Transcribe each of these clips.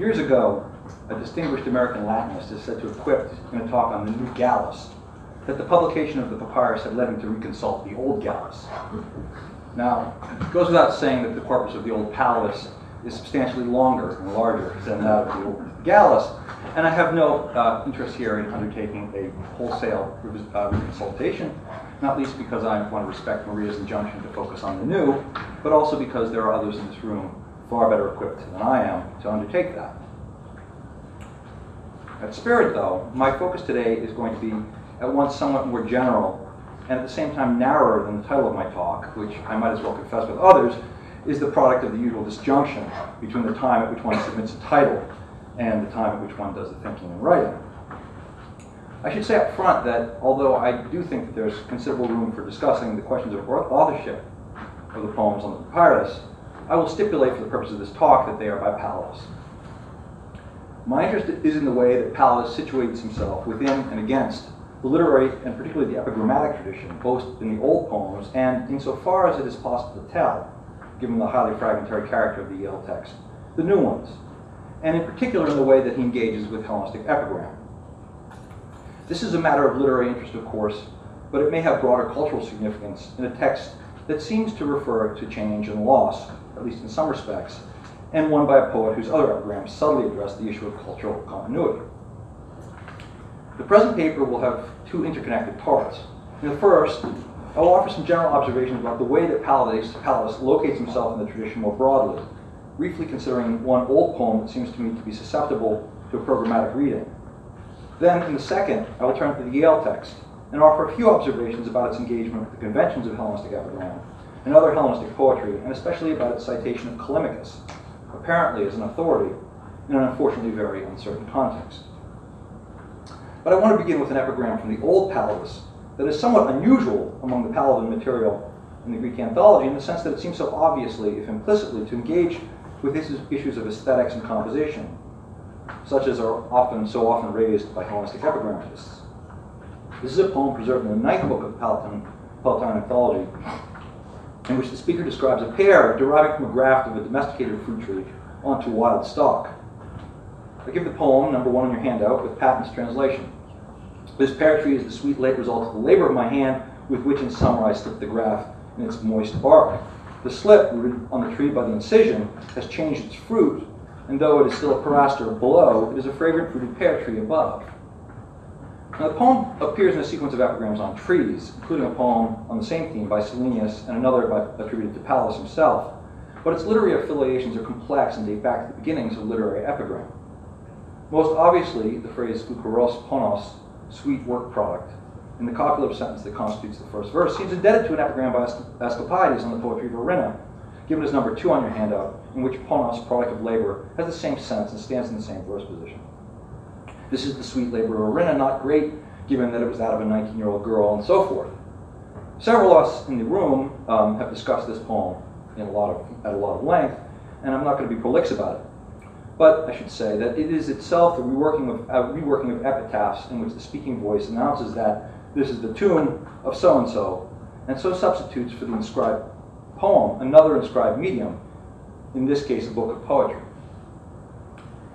Years ago, a distinguished American Latinist is said to have quipped in a talk on the new Gallus that the publication of the Papyrus had led him to reconsult the old Gallus. Now, it goes without saying that the corpus of the old Palladas is substantially longer and larger than that of the old Gallus, and I have no interest here in undertaking a wholesale reconsultation, not least because I want to respect Maria's injunction to focus on the new, but also because there are others in this room far better equipped than I am to undertake that. At Spirit, though, my focus today is going to be at once somewhat more general and at the same time narrower than the title of my talk, which I might as well confess with others, is the product of the usual disjunction between the time at which one submits a title and the time at which one does the thinking and writing. I should say up front that although I do think that there's considerable room for discussing the questions of authorship of the poems on the Papyrus, I will stipulate for the purpose of this talk that they are by Palladas. My interest is in the way that Palladas situates himself within and against the literary and particularly the epigrammatic tradition, both in the old poems and insofar as it is possible to tell, given the highly fragmentary character of the Yale text, the new ones, and in particular in the way that he engages with Hellenistic epigram. This is a matter of literary interest, of course, but it may have broader cultural significance in a text that seems to refer to change and loss, at least in some respects, and one by a poet whose other epigrams subtly address the issue of cultural continuity. The present paper will have two interconnected parts. In the first, I will offer some general observations about the way that Palladas locates himself in the tradition more broadly, briefly considering one old poem that seems to me to be susceptible to a programmatic reading. Then, in the second, I will turn to the Yale text and offer a few observations about its engagement with the conventions of Hellenistic epigram and other Hellenistic poetry, and especially about its citation of Callimachus, apparently as an authority in an unfortunately very uncertain context. But I want to begin with an epigram from the old Palladas that is somewhat unusual among the Palladan material in the Greek anthology in the sense that it seems so obviously, if implicitly, to engage with issues of aesthetics and composition, such as are so often raised by Hellenistic epigrammatists. This is a poem preserved in the 9th book of the Palatine anthology, in which the speaker describes a pear deriving from a graft of a domesticated fruit tree onto wild stock. I give the poem, number 1 on your handout, with Patton's translation. This pear tree is the sweet late result of the labor of my hand, with which in summer I slip the graft in its moist bark. The slip, rooted on the tree by the incision, has changed its fruit, and though it is still a paraster below, it is a fragrant fruited pear tree above. Now, the poem appears in a sequence of epigrams on trees, including a poem on the same theme by Selenius and another attributed to Palladas himself, but its literary affiliations are complex and date back to the beginnings of literary epigram. Most obviously, the phrase "eukoros ponos," sweet work product, in the copulative sentence that constitutes the first verse, seems indebted to an epigram by Asclepiades on the poetry of Erinna, given as number 2 on your handout, in which ponos, product of labor, has the same sense and stands in the same verse position. This is the sweet labor of Erinna, not great, given that it was that of a 19-year-old girl, and so forth. Several of us in the room have discussed this poem at a lot of length, and I'm not going to be prolix about it. But I should say that it is itself a reworking of epitaphs in which the speaking voice announces that this is the tune of so-and-so, and so substitutes for the inscribed poem another inscribed medium, in this case a book of poetry.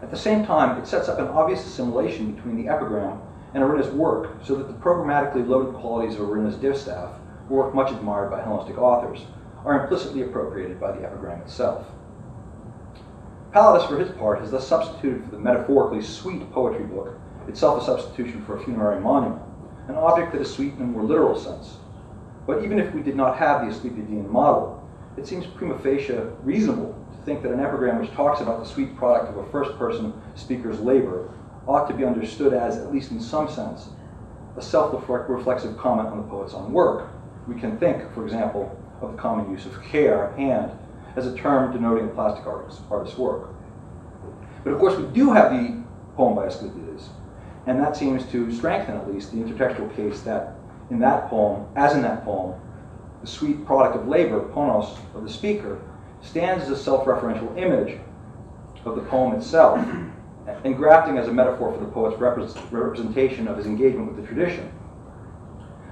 At the same time, it sets up an obvious assimilation between the epigram and Erinna's work, so that the programmatically loaded qualities of Erinna's distaff, a work much admired by Hellenistic authors, are implicitly appropriated by the epigram itself. Palladas, for his part, has thus substituted for the metaphorically sweet poetry book, itself a substitution for a funerary monument, an object that is sweet in a more literal sense. But even if we did not have the Asclepiadean model, it seems prima facie reasonable to think that an epigram which talks about the sweet product of a first-person speaker's labor ought to be understood as, at least in some sense, a self-reflexive comment on the poet's own work. We can think, for example, of the common use of care, hand, as a term denoting a plastic artist's work. But of course we do have the poem by Asclepiades, and that seems to strengthen at least the intertextual case that in that poem, as in that poem, the sweet product of labor, ponos, of the speaker, stands as a self-referential image of the poem itself, and grafting as a metaphor for the poet's representation of his engagement with the tradition,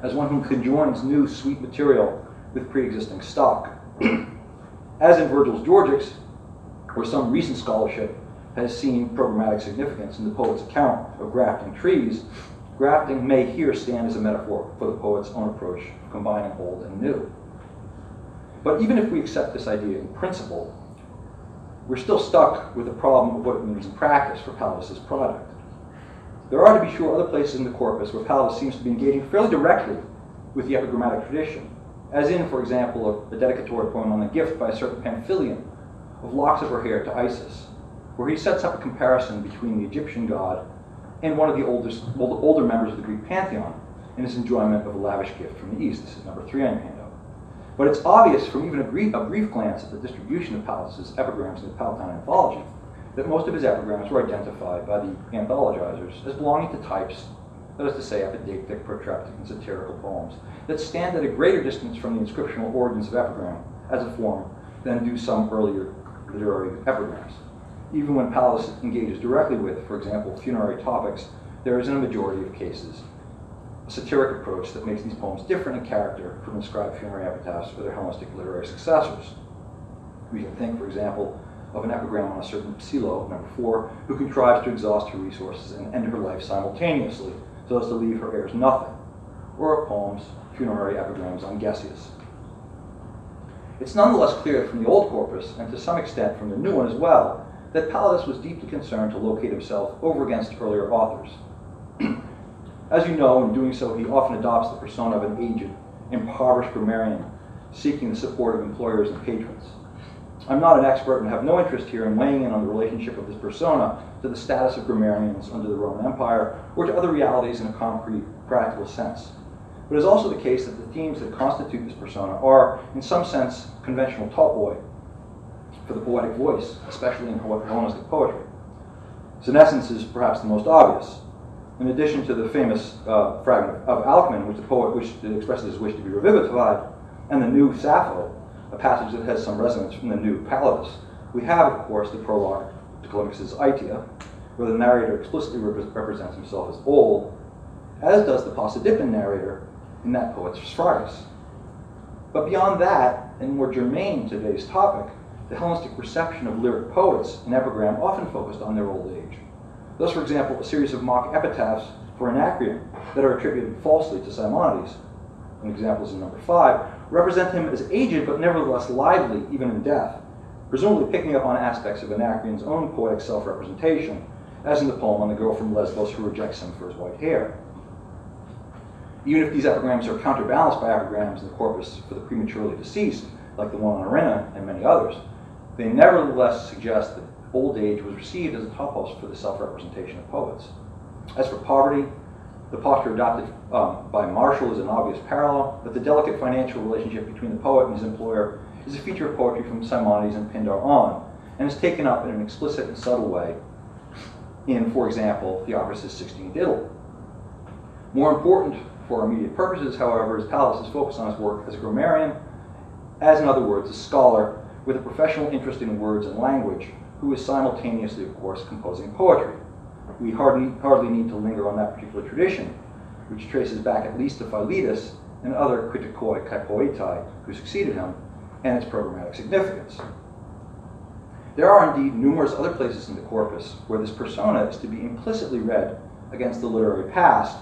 as one who conjoins new sweet material with pre-existing stock. As in Virgil's Georgics, where some recent scholarship has seen programmatic significance in the poet's account of grafting trees, grafting may here stand as a metaphor for the poet's own approach of combining old and new. But even if we accept this idea in principle, we're still stuck with the problem of what it means in practice for Palladas's product. There are, to be sure, other places in the corpus where Palladas seems to be engaging fairly directly with the epigrammatic tradition, as in, for example, a dedicatory poem on the gift by a certain Pamphylian of locks of her hair to Isis, where he sets up a comparison between the Egyptian god and one of the older members of the Greek pantheon in his enjoyment of a lavish gift from the East. This is number 3 on your handout. But it's obvious from even a brief glance at the distribution of Palladas's epigrams in the Palatine Anthology that most of his epigrams were identified by the anthologizers as belonging to types, that is to say, epidictic, protreptic, and satirical poems that stand at a greater distance from the inscriptional origins of epigram as a form than do some earlier literary epigrams. Even when Palladas engages directly with, for example, funerary topics, there is in a majority of cases a satiric approach that makes these poems different in character from inscribed funerary epitaphs for their Hellenistic literary successors. We can think, for example, of an epigram on a certain Psylo, number 4, who contrives to exhaust her resources and end her life simultaneously, so as to leave her heirs nothing, or of poems, funerary epigrams on Gesius. It's nonetheless clear from the old corpus, and to some extent from the new one as well, that Palladas was deeply concerned to locate himself over against earlier authors. As you know, in doing so, he often adopts the persona of an aged, impoverished grammarian seeking the support of employers and patrons. I'm not an expert and have no interest here in weighing in on the relationship of this persona to the status of grammarians under the Roman Empire or to other realities in a concrete, practical sense. But it is also the case that the themes that constitute this persona are, in some sense, conventional tautoi for the poetic voice, especially in Hellenistic poetry. Senescence is perhaps the most obvious. In addition to the famous fragment of Alcman, which the poet expresses his wish to be revivified, and the new Sappho, a passage that has some resonance from the new Palladas, we have, of course, the prologue to Callimachus's Aitia, where the narrator explicitly represents himself as old, as does the Posidippin narrator in that poet's Sphragus. But beyond that, and more germane to today's topic, the Hellenistic reception of lyric poets in epigram often focused on their old age. Thus, for example, a series of mock epitaphs for Anacreon that are attributed falsely to Simonides, and examples in number 5, represent him as aged but nevertheless lively even in death, presumably picking up on aspects of Anacreon's own poetic self-representation, as in the poem on the girl from Lesbos who rejects him for his white hair. Even if these epigrams are counterbalanced by epigrams in the corpus for the prematurely deceased, like the one on Arena and many others, they nevertheless suggest that old age was received as a topos for the self-representation of poets. As for poverty, the posture adopted by Marshall is an obvious parallel, but the delicate financial relationship between the poet and his employer is a feature of poetry from Simonides and Pindar on, and is taken up in an explicit and subtle way in, for example, Theocritus' 16 Diddle. More important for our immediate purposes, however, is Palladas's focus on his work as a grammarian, as in other words, a scholar with a professional interest in words and language, who is simultaneously, of course, composing poetry. We hardly need to linger on that particular tradition, which traces back at least to Philetus and other kritikoi kai poetai who succeeded him, and its programmatic significance. There are indeed numerous other places in the corpus where this persona is to be implicitly read against the literary past,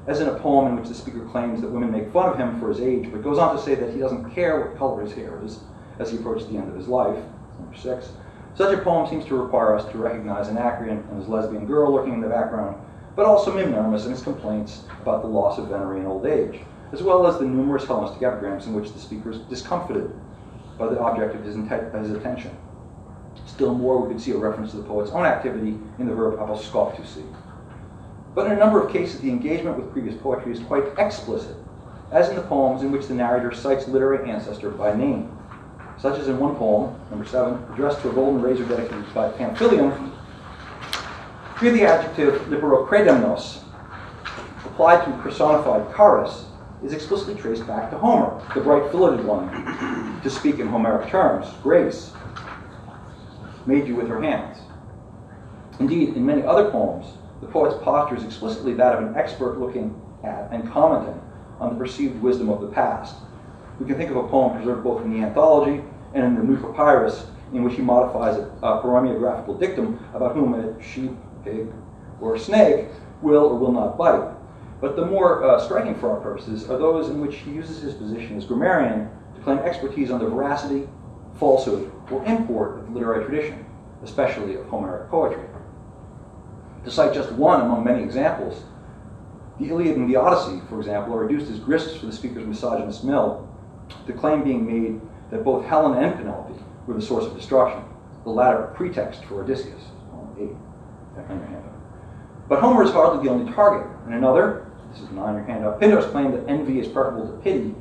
as in a poem in which the speaker claims that women make fun of him for his age, but goes on to say that he doesn't care what color his hair is as he approaches the end of his life, number 6. Such a poem seems to require us to recognize Anacreon and his lesbian girl lurking in the background, but also Mimnermus and his complaints about the loss of venery in old age, as well as the numerous Hellenistic epigrams in which the speaker is discomfited by the object of his attention. Still more, we could see a reference to the poet's own activity in the verb aposkoptusi. But in a number of cases, the engagement with previous poetry is quite explicit, as in the poems in which the narrator cites literary ancestor by name, such as in one poem, number 7, addressed to a golden razor dedicated by Pamphylian. Here the adjective liberocredemnos, applied to personified Charis, is explicitly traced back to Homer, the bright-filleted one, to speak in Homeric terms, Grace made you with her hands. Indeed, in many other poems, the poet's posture is explicitly that of an expert looking at and commenting on the perceived wisdom of the past. We can think of a poem preserved both in the anthology and in the new Papyrus, in which he modifies a paroemiographical dictum about whom a sheep, pig, or snake will or will not bite. But the more striking for our purposes are those in which he uses his position as grammarian to claim expertise on the veracity, falsehood, or import of the literary tradition, especially of Homeric poetry. To cite just one among many examples, the Iliad and the Odyssey, for example, are reduced as grist for the speaker's misogynist mill, the claim being made that both Helen and Penelope were the source of destruction, the latter a pretext for Odysseus. But Homer is hardly the only target. In another, this is 9 your hand up, Pindar's claim that envy is preferable to pity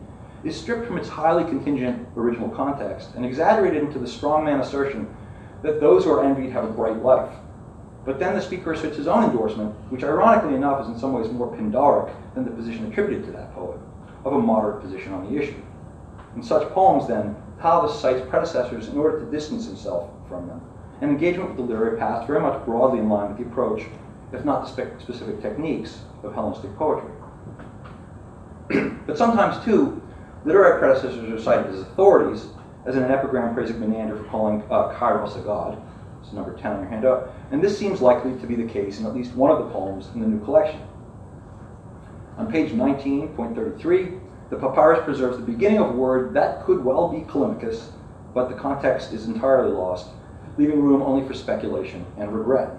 is stripped from its highly contingent original context and exaggerated into the strongman assertion that those who are envied have a bright life. But then the speaker asserts his own endorsement, which ironically enough is in some ways more Pindaric than the position attributed to that poet, of a moderate position on the issue. In such poems, then, Palladas cites predecessors in order to distance himself from them, and engagement with the literary past very much broadly in line with the approach, if not the specific techniques, of Hellenistic poetry. But sometimes, too, literary predecessors are cited as authorities, as in an epigram praising Menander for calling Kairos a god. It's number 10 on your handout. And this seems likely to be the case in at least one of the poems in the new collection. On page 19.33, the Papyrus preserves the beginning of a word that could well be Callimachus, but the context is entirely lost, leaving room only for speculation and regret.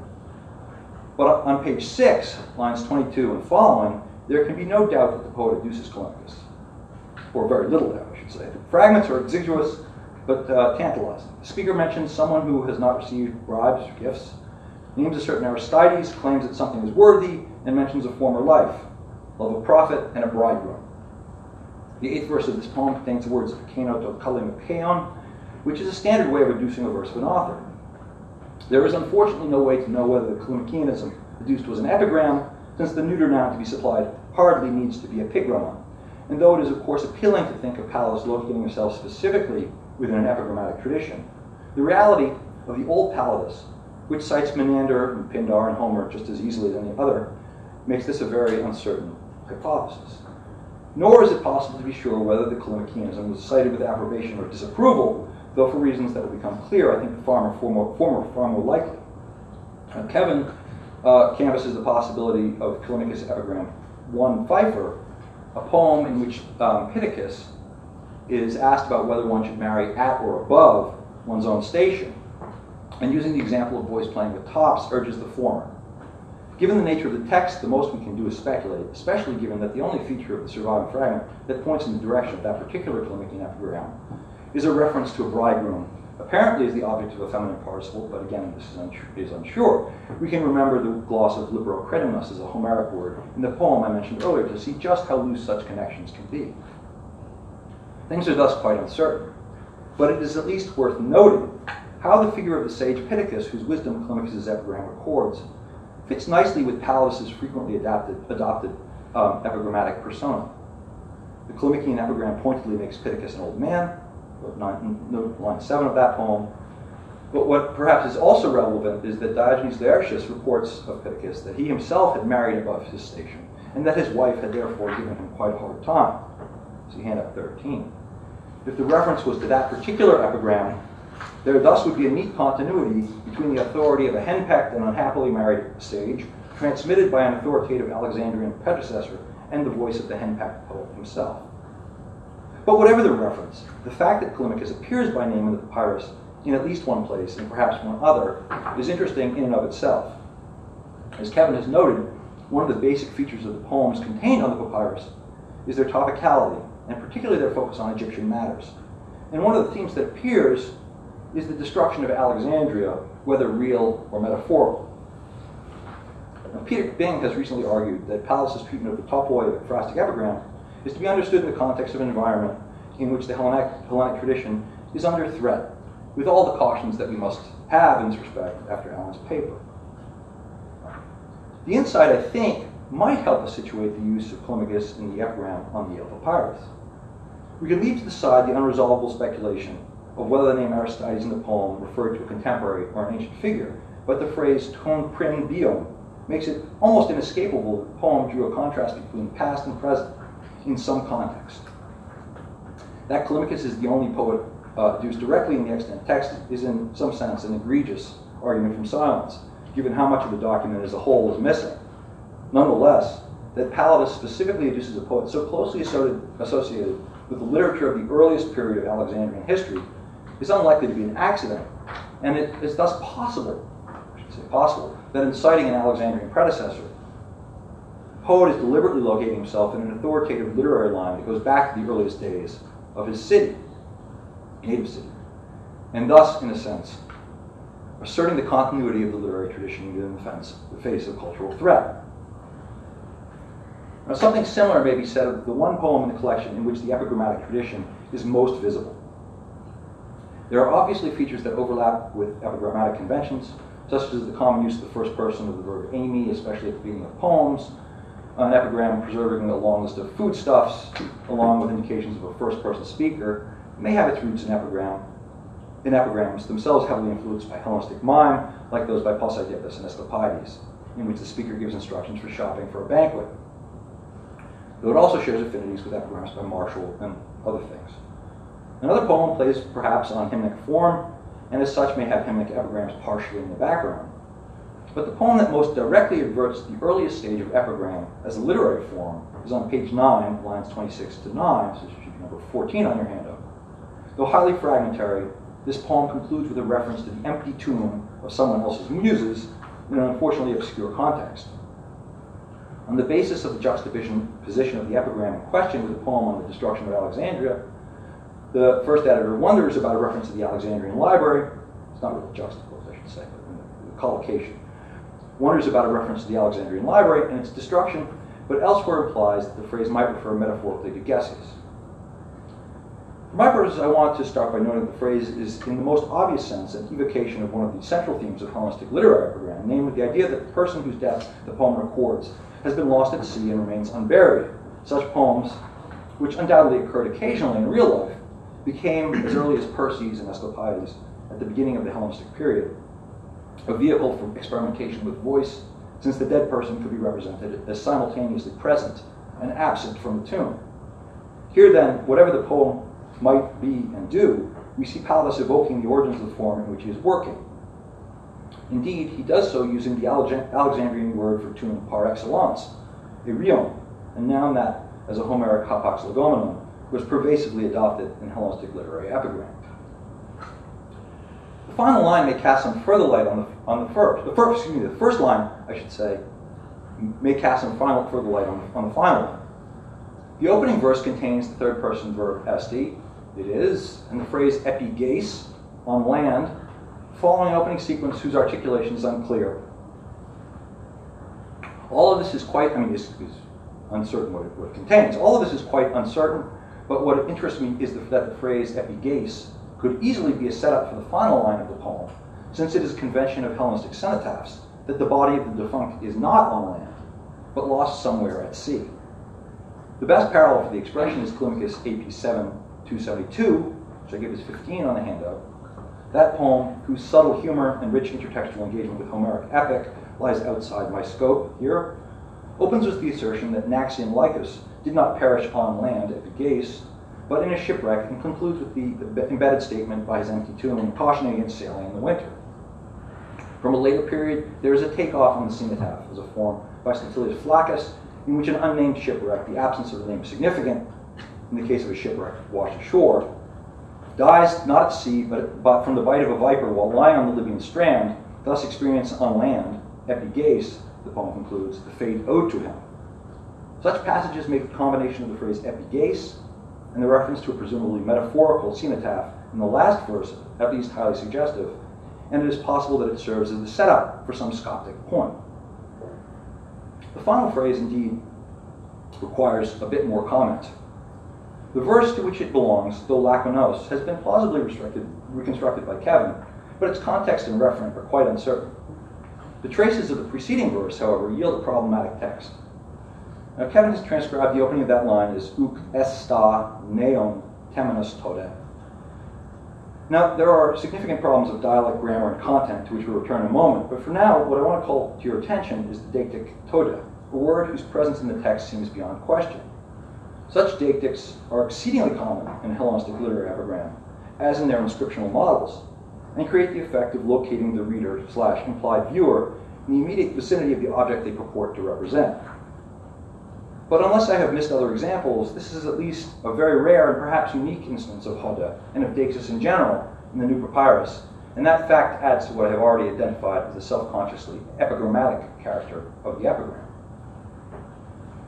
But on page 6, lines 22 and following, there can be no doubt that the poet adduces Callimachus, or very little doubt, I should say. The fragments are exiguous, but tantalizing. The speaker mentions someone who has not received bribes or gifts, names a certain Aristides, claims that something is worthy, and mentions a former life, love of prophet, and a bridegroom. The 8th verse of this poem contains the words "Keno to Kallimakeon," which is a standard way of reducing a verse of an author. There is unfortunately no way to know whether the Kallimakeanism adduced was an epigram, since the neuter noun to be supplied hardly needs to be Epigram. And though it is of course appealing to think of Palladas locating himself specifically within an epigrammatic tradition, the reality of the old Palladas, which cites Menander and Pindar and Homer just as easily as any other, makes this a very uncertain hypothesis. Nor is it possible to be sure whether the Kallimakeanism was cited with approbation or disapproval, though for reasons that will become clear, I think the former far more likely. Kevin canvasses the possibility of Callimachus' epigram, One Pfeiffer, a poem in which Pittacus is asked about whether one should marry at or above one's own station, and using the example of boys playing with tops, urges the former. Given the nature of the text, the most we can do is speculate, especially given that the only feature of the surviving fragment that points in the direction of that particular Callimachus epigram is a reference to a bridegroom, apparently as the object of a feminine participle, but again, this is unsure. We can remember the gloss of libero credimus as a Homeric word in the poem I mentioned earlier to see just how loose such connections can be. Things are thus quite uncertain, but it is at least worth noting how the figure of the sage Pittacus, whose wisdom Callimachus' epigram records, fits nicely with Palladas' frequently adopted epigrammatic persona. The Callimachean epigram pointedly makes Pittacus an old man, note line 7 of that poem. But what perhaps is also relevant is that Diogenes Laertius reports of Pittacus that he himself had married above his station, and that his wife had therefore given him quite a hard time. See handout 13. If the reference was to that particular epigram, there thus would be a neat continuity between the authority of a henpecked and unhappily married sage, transmitted by an authoritative Alexandrian predecessor, and the voice of the henpecked poet himself. But whatever the reference, the fact that Callimachus appears by name in the papyrus in at least one place, and perhaps one other, is interesting in and of itself. As Kevin has noted, one of the basic features of the poems contained on the papyrus is their topicality, and particularly their focus on Egyptian matters. And one of the themes that appears is the destruction of Alexandria, whether real or metaphorical. Now, Peter Bing has recently argued that Palladas' treatment of the topoi of the phrastic epigram is to be understood in the context of an environment in which the Hellenic tradition is under threat, with all the cautions that we must have in this respect after Allen's paper. The insight, I think, might help us situate the use of Callimachus in the epigram on the Yale Papyrus. We can leave to the side the unresolvable speculation of whether the name Aristides in the poem referred to a contemporary or an ancient figure, but the phrase ton prim biom makes it almost inescapable that the poem drew a contrast between past and present in some context. That Callimachus is the only poet deduced directly in the extant text is in some sense an egregious argument from silence, given how much of the document as a whole is missing. Nonetheless, that Palladas specifically adduces a poet so closely associated with the literature of the earliest period of Alexandrian history is unlikely to be an accident, and it is thus possible, that in citing an Alexandrian predecessor, the poet is deliberately locating himself in an authoritative literary line that goes back to the earliest days of his city, native city, and thus, in a sense, asserting the continuity of the literary tradition within the face of cultural threat. Now, something similar may be said of the one poem in the collection in which the epigrammatic tradition is most visible. There are obviously features that overlap with epigrammatic conventions, such as the common use of the first person of the verb eimi, especially at the beginning of poems, an epigram preserving a long list of foodstuffs, along with indications of a first-person speaker, may have its roots in epigrams, themselves heavily influenced by Hellenistic mime, like those by Palladas and Asclepiades, in which the speaker gives instructions for shopping for a banquet. Though it also shares affinities with epigrams by Marshall and other things. Another poem plays perhaps on hymnic form, and as such may have hymnic epigrams partially in the background. But the poem that most directly adverts the earliest stage of epigram as a literary form is on page 9, lines 26 to 9, so it should be number 14 on your handout. Though highly fragmentary, this poem concludes with a reference to the empty tomb of someone else's muses in an unfortunately obscure context. On the basis of the juxtaposition of the epigram in question with the poem on the destruction of Alexandria, the first editor wonders about a reference to the Alexandrian library. It's not really juxtaposed, I should say, but the collocation. Wonders about a reference to the Alexandrian library and its destruction, but elsewhere implies that the phrase might refer metaphorically to Gesius. For my purposes, I want to start by noting that the phrase is, in the most obvious sense, an evocation of one of the central themes of Hellenistic literary epigram, namely the idea that the person whose death the poem records has been lost at sea and remains unburied. Such poems, which undoubtedly occurred occasionally in real life, became, as early as Perses and Asclepiades, at the beginning of the Hellenistic period, a vehicle for experimentation with voice, since the dead person could be represented as simultaneously present and absent from the tomb. Here then, whatever the poem might be and do, we see Palladas evoking the origins of the form in which he is working. Indeed, he does so using the Alexandrian word for tomb par excellence, erion, a noun that, as a Homeric hapax legomenon, was pervasively adopted in Hellenistic literary epigram. The final line may cast some further light on the first line, I should say, may cast some further light on the final line. The opening verse contains the third person verb esti, it is, and the phrase epigeis, on land, following an opening sequence whose articulation is unclear. All of this is quite, is uncertain what it contains. All of this is quite uncertain, but what interests me is that the phrase epigeis could easily be a setup for the final line of the poem, since it is a convention of Hellenistic cenotaphs that the body of the defunct is not on land, but lost somewhere at sea. The best parallel for the expression is Callimachus AP 7:272, which I give as 15 on the handout. That poem, whose subtle humor and rich intertextual engagement with Homeric epic lies outside my scope here, opens with the assertion that Naxian Lycus did not perish on land at Epigeis, but in a shipwreck, and concludes with the embedded statement by his empty tomb cautioning against sailing in the winter. From a later period, there is a takeoff on the cenotaph as a form by Statilius Flaccus, in which an unnamed shipwreck, the absence of the name is significant, in the case of a shipwreck washed ashore, dies not at sea, but from the bite of a viper while lying on the Libyan strand, thus experience on land, epigeis, the poem concludes, the fate owed to him. Such passages make the combination of the phrase epigeis and the reference to a presumably metaphorical cenotaph in the last verse at least highly suggestive, and it is possible that it serves as the setup for some Scotic point. The final phrase, indeed, requires a bit more comment. The verse to which it belongs, though laconos, has been plausibly reconstructed by Kevin, but its context and referent are quite uncertain. The traces of the preceding verse, however, yield a problematic text. Now, Kevin has transcribed the opening of that line as uk esta neon temenos tode. Now, there are significant problems of dialect, grammar, and content to which we'll return in a moment, but for now, what I want to call to your attention is the deictic tode, a word whose presence in the text seems beyond question. Such deictics are exceedingly common in Hellenistic literary epigram, as in their inscriptional models, and create the effect of locating the reader/implied viewer in the immediate vicinity of the object they purport to represent. But unless I have missed other examples, this is at least a very rare and perhaps unique instance of Hoda and of Deixis in general in the new papyrus, and that fact adds to what I have already identified as the self-consciously epigrammatic character of the epigram.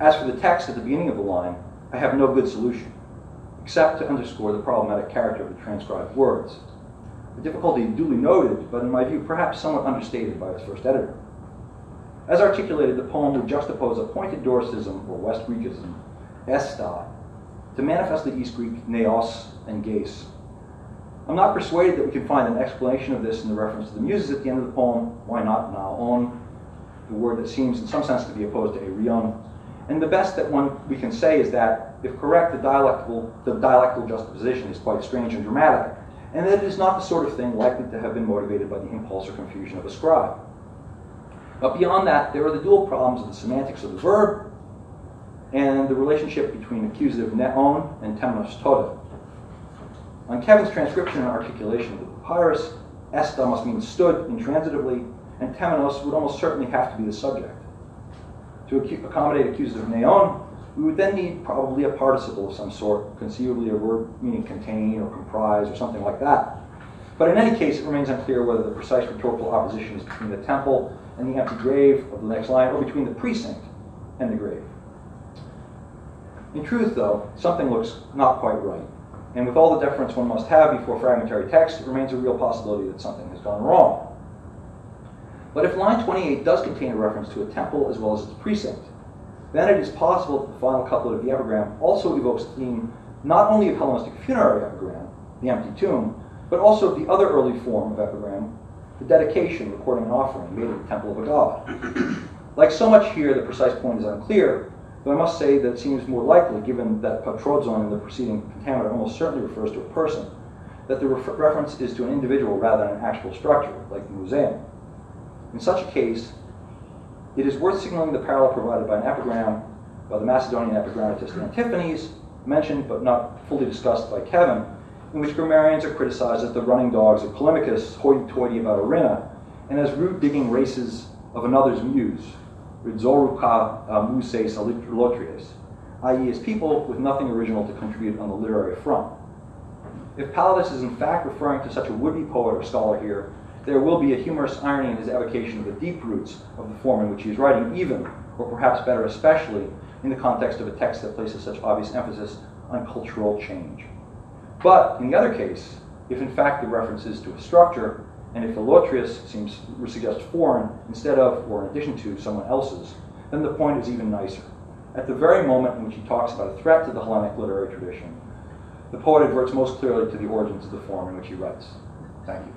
As for the text at the beginning of the line, I have no good solution, except to underscore the problematic character of the transcribed words. A difficulty duly noted, but in my view perhaps somewhat understated by its first editor. As articulated, the poem would juxtapose a pointed Doricism, or West Greekism, esta, to manifest the East Greek neos and geis. I'm not persuaded that we can find an explanation of this in the reference to the Muses at the end of the poem. Why not naon, the word that seems in some sense to be opposed to erion. And the best that we can say is that, if correct, the dialectal juxtaposition is quite strange and dramatic, and that it is not the sort of thing likely to have been motivated by the impulse or confusion of a scribe. But beyond that, there are the dual problems of the semantics of the verb and the relationship between accusative neon and temenos toda. On Kevin's transcription and articulation of the papyrus, esta must mean stood intransitively, and temenos would almost certainly have to be the subject. To accommodate accusative neon, we would then need probably a participle of some sort, conceivably a word meaning contain or comprise or something like that. But in any case, it remains unclear whether the precise rhetorical opposition is between the temple and the empty grave of the next line, or between the precinct and the grave. In truth, though, something looks not quite right. And with all the deference one must have before fragmentary text, it remains a real possibility that something has gone wrong. But if line 28 does contain a reference to a temple as well as its precinct, then it is possible that the final couplet of the epigram also evokes the theme not only of Hellenistic funerary epigram, the empty tomb, but also of the other early form of epigram, the dedication, recording an offering made at the temple of a god. Like so much here, the precise point is unclear, but I must say that it seems more likely, given that patrodzon in the preceding pentameter almost certainly refers to a person, that the reference is to an individual rather than an actual structure, like the museum. In such a case, it is worth signaling the parallel provided by an epigram by the Macedonian epigrammatist Antiphanes, mentioned but not fully discussed by Kevin, in which grammarians are criticized as the running dogs of Polemicus, hoity-toity about Arena, and as root-digging races of another's muse, ridzoruka muses alotrias, i.e. as people with nothing original to contribute on the literary front. If Palladas is in fact referring to such a would-be poet or scholar here, there will be a humorous irony in his evocation of the deep roots of the form in which he is writing, even, or perhaps better especially, in the context of a text that places such obvious emphasis on cultural change. But in the other case, if in fact the reference is to a structure, and if Elotrius suggests foreign instead of, or in addition to, someone else's, then the point is even nicer. At the very moment in which he talks about a threat to the Hellenic literary tradition, the poet adverts most clearly to the origins of the form in which he writes. Thank you.